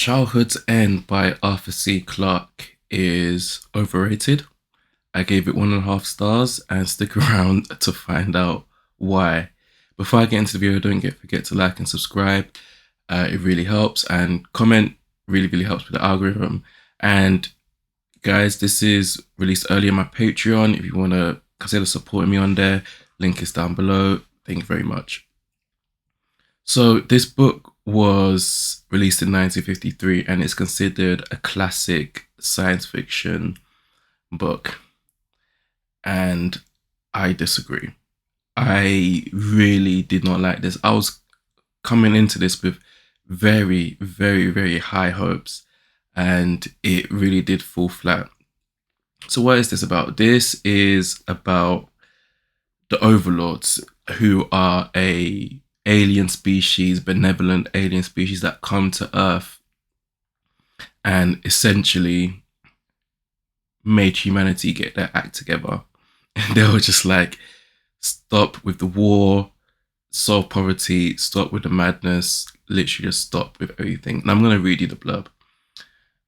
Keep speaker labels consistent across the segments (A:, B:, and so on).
A: Childhood's End by Arthur C. Clarke is overrated. I gave it 1.5 stars and stick around to find out why. Before I get into the video, forget to like and subscribe. It really helps, and comment really helps with the algorithm. And guys, this is released early on my Patreon. If you want to consider supporting me on there, link is down below. Thank you very much. So this book was released in 1953 and it's considered a classic science fiction book. And I disagree. I really did not like this. I was coming into this with very high hopes, and it really did fall flat. So what is this about? This is about the overlords, who are a alien species, benevolent alien species that come to Earth and essentially made humanity get their act together. And they were just like, stop with the war, solve poverty, stop with the madness, literally just stop with everything. And I'm going to read you the blurb.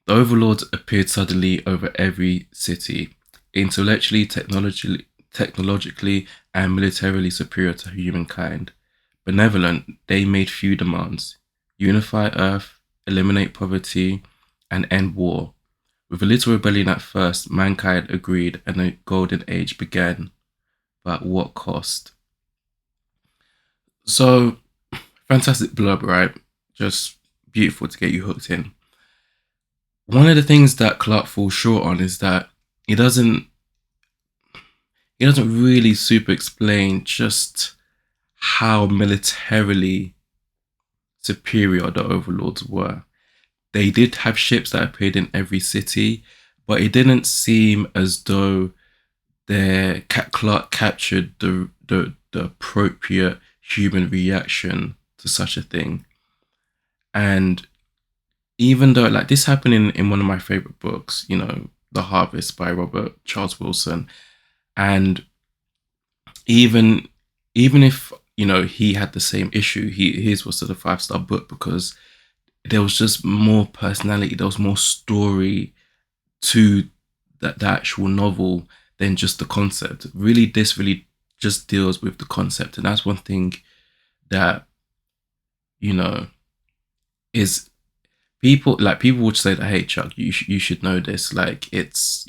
A: The overlords appeared suddenly over every city, intellectually, technologically, and militarily superior to humankind. Benevolent, they made few demands: unify Earth, eliminate poverty, and end war. With a little rebellion at first, mankind agreed and a golden age began. But at what cost? So, fantastic blurb, right? Just beautiful to get you hooked in. One of the things that Clarke falls short on is that he doesn't really super explain just how militarily superior the overlords were. They did have ships that appeared in every city, but it didn't seem as though Clarke captured the appropriate human reaction to such a thing. And even though, like, this happened in one of my favorite books, The Harvest by Robert Charles Wilson, and even if he had the same issue, his was still a 5-star book because there was just more personality, there was more story to the actual novel than just the concept. Really, this really just deals with the concept, and that's one thing that is people would say that, hey Chuck, you should know this. Like, it's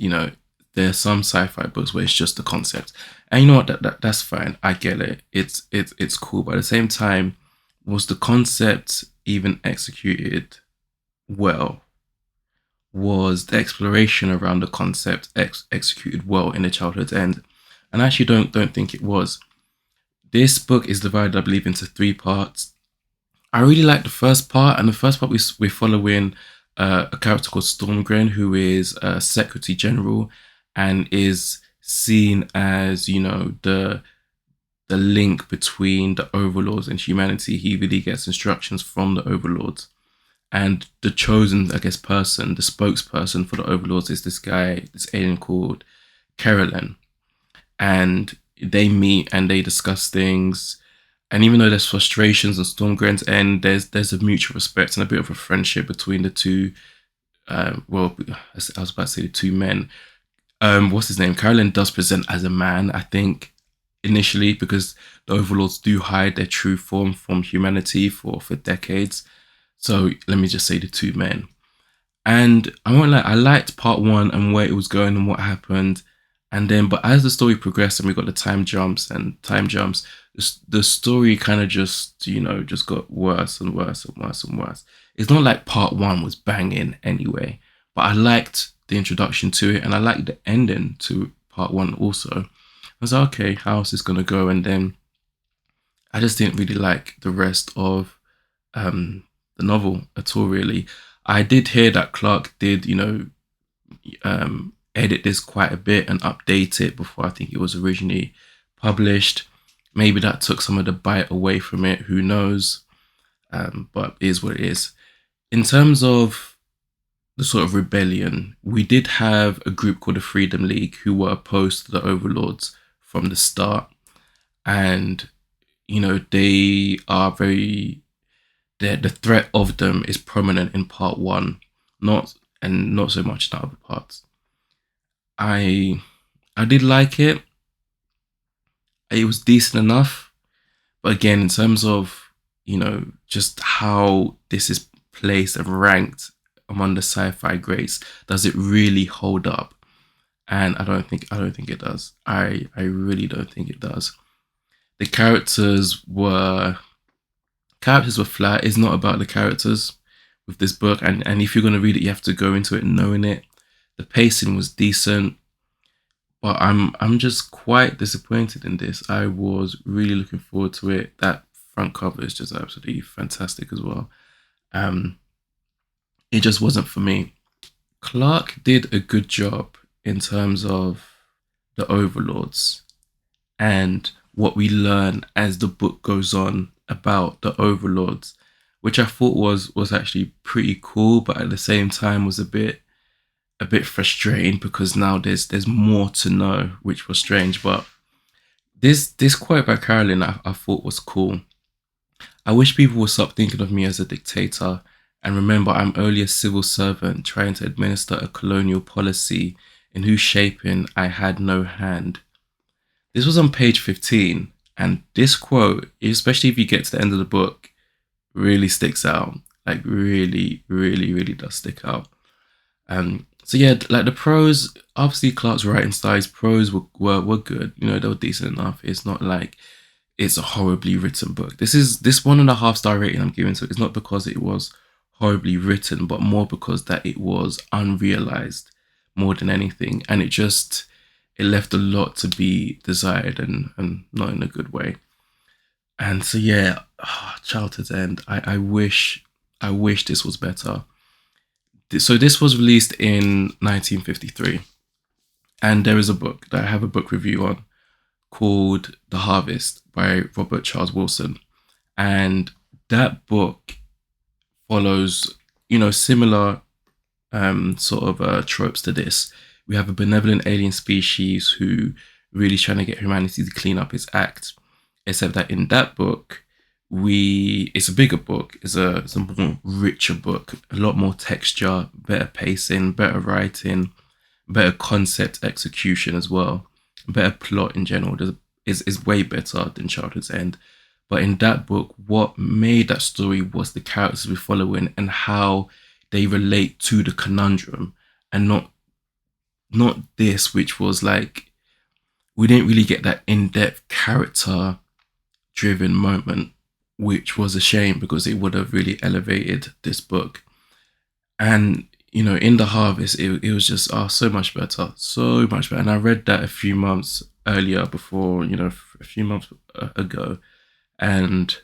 A: there are some sci-fi books where it's just the concept, and you know what, that's fine. I get it. It's cool, but at the same time, was the concept even executed well? Was the exploration around the concept executed well in The Childhood's End? And I actually don't think it was. This book is divided, I believe, into 3 parts. I really like the first part, and the first part we're following a character called Stormgren, who is a Secretary General and is seen as the link between the overlords and humanity. He really gets instructions from the overlords, and the chosen, I guess, person, the spokesperson for the overlords, is this alien called Carolyn. And they meet and they discuss things. And even though there's frustrations on Stormgren's end, there's a mutual respect and a bit of a friendship between the two. Well, I was about to say the two men. What's his name? Carolyn does present as a man, I think, initially, because the overlords do hide their true form from humanity for decades. So let me just say the two men. And I won't lie, I liked part 1 and where it was going and what happened. And then, but as the story progressed and we got the time jumps, the story kind of just got worse and worse and worse and worse. It's not like part 1 was banging anyway, but I liked the introduction to it and I liked the ending to part 1 also. I was like, okay, how's this gonna go? And then I just didn't really like the rest of the novel at all, really. I did hear that Clarke did, edit this quite a bit and update it before I think it was originally published. Maybe that took some of the bite away from it, who knows? But it is what it is. In terms of the sort of rebellion, we did have a group called the Freedom League who were opposed to the overlords from the start. And, they are very the threat of them is prominent in part one, not so much in the other parts. I I did like it. It was decent enough, but again, in terms of just how this is placed and ranked among the sci-fi greats, does it really hold up? And I don't think it does. I really don't think it does. The characters were flat. It's not about the characters with this book, and if you're gonna read it, you have to go into it knowing it. The pacing was decent, but I'm just quite disappointed in this. I was really looking forward to it. That front cover is just absolutely fantastic as well. Um, it just wasn't for me. Clarke did a good job in terms of the overlords and what we learn as the book goes on about the overlords, which I thought was actually pretty cool, but at the same time was a bit frustrating because now there's more to know, which was strange. But this quote by Carolyn I thought was cool. I wish people would stop thinking of me as a dictator and remember I'm only a civil servant trying to administer a colonial policy in whose shaping I had no hand. This was on page 15, and this quote, especially if you get to the end of the book, really sticks out. Like, really, really, really does stick out. So yeah, like the prose, obviously Clark's writing style, his prose were good. They were decent enough. It's not like it's a horribly written book. This 1.5 star rating I'm giving to it is not because it was horribly written, but more because that it was unrealized more than anything, and it left a lot to be desired, and not in a good way. And so yeah, Childhood's End. I wish this was better. So this was released in 1953, and there is a book that I have a book review on called The Harvest by Robert Charles Wilson, and that book follows similar sort of tropes to this. We have a benevolent alien species who really is trying to get humanity to clean up its act. Except that in that book, it's a bigger book. It's a more richer book, a lot more texture, better pacing, better writing, better concept execution as well, better plot in general. Is way better than Childhood's End. But in that book, what made that story was the characters we're following and how they relate to the conundrum, and not this, which was like we didn't really get that in-depth character driven moment, which was a shame because it would have really elevated this book. And in The Harvest, it was just so much better, so much better. And I read that a few months earlier, before a few months ago. And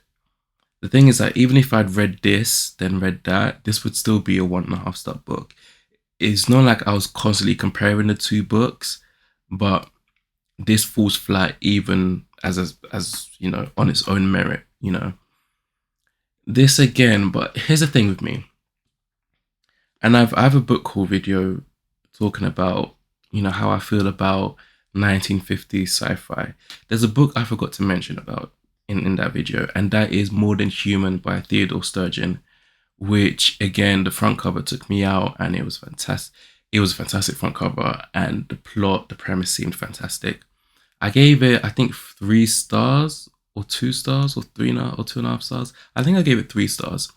A: the thing is that even if I'd read this, then read that, this would still be a 1.5 star book. It's not like I was constantly comparing the two books, but this falls flat even as on its own merit. This again, but here's the thing with me, and I have a book haul video talking about how I feel about 1950s sci-fi. There's a book I forgot to mention about in that video, and that is More Than Human by Theodore Sturgeon, which again the front cover took me out, and it was fantastic. It was a fantastic front cover, and the plot, the premise seemed fantastic. I gave it, I think, 3 stars or 2 stars or 2.5 stars. I think I gave it 3 stars.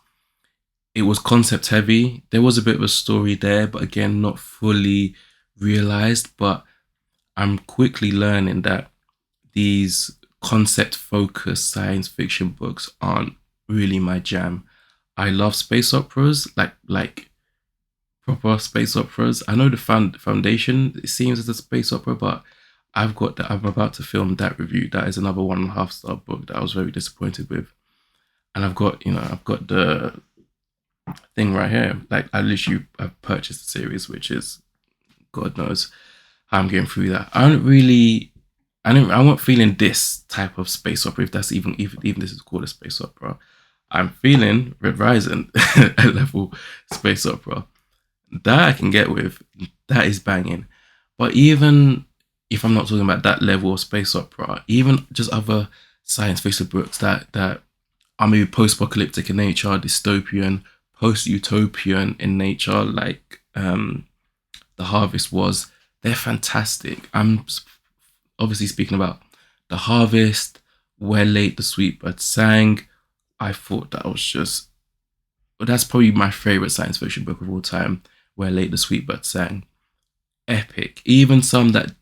A: It was concept heavy. There was a bit of a story there, but again, not fully realized. But I'm quickly learning that these concept focused science fiction books aren't really my jam. I love space operas, like proper space operas. I know the foundation, it seems as a space opera, but I'm about to film that review. That is another 1.5 star book that I was very disappointed with. And I've got the thing right here. Like, I've purchased the series, which is, God knows how I'm getting through that. I wasn't feeling this type of space opera, if that's even this is called a space opera. I'm feeling Red Rising, a level space opera. That I can get with. That is banging. But even if I'm not talking about that level of space opera, even just other science fiction books that are maybe post-apocalyptic in nature, dystopian, post-utopian in nature, like The Harvest was. They're fantastic. I'm obviously speaking about The Harvest, Where Late the Sweet Bird Sang. I thought that was just, well, that's probably my favorite science fiction book of all time, Where Late the Sweet Bird Sang. Epic. Even some that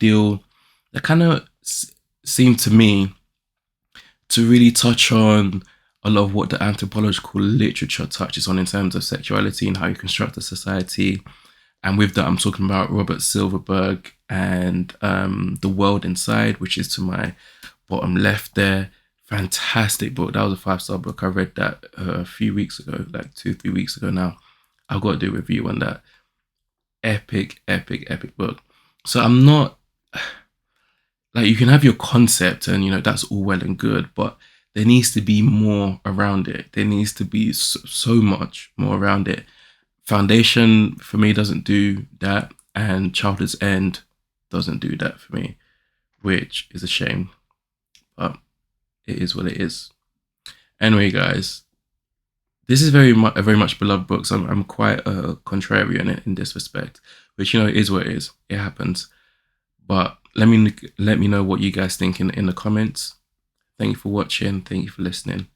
A: kind of seem to me to really touch on a lot of what the anthropological literature touches on in terms of sexuality and how you construct a society. And with that, I'm talking about Robert Silverberg and The World Inside, which is to my bottom left there. Fantastic book. That was a 5-star book. I read that a few weeks ago, like 2, 3 weeks ago now. I've got to do a review on that. Epic, epic, epic book. So I'm not like, you can have your concept and that's all well and good, but there needs to be more around it. There needs to be so much more around it. Foundation for me doesn't do that, and Childhood's End doesn't do that for me, which is a shame, but it is what it is. Anyway, guys, this is a very much beloved book, so I'm quite a contrarian in this respect, which is what it is. It happens. But let me know what you guys think in the comments. Thank you for watching. Thank you for listening.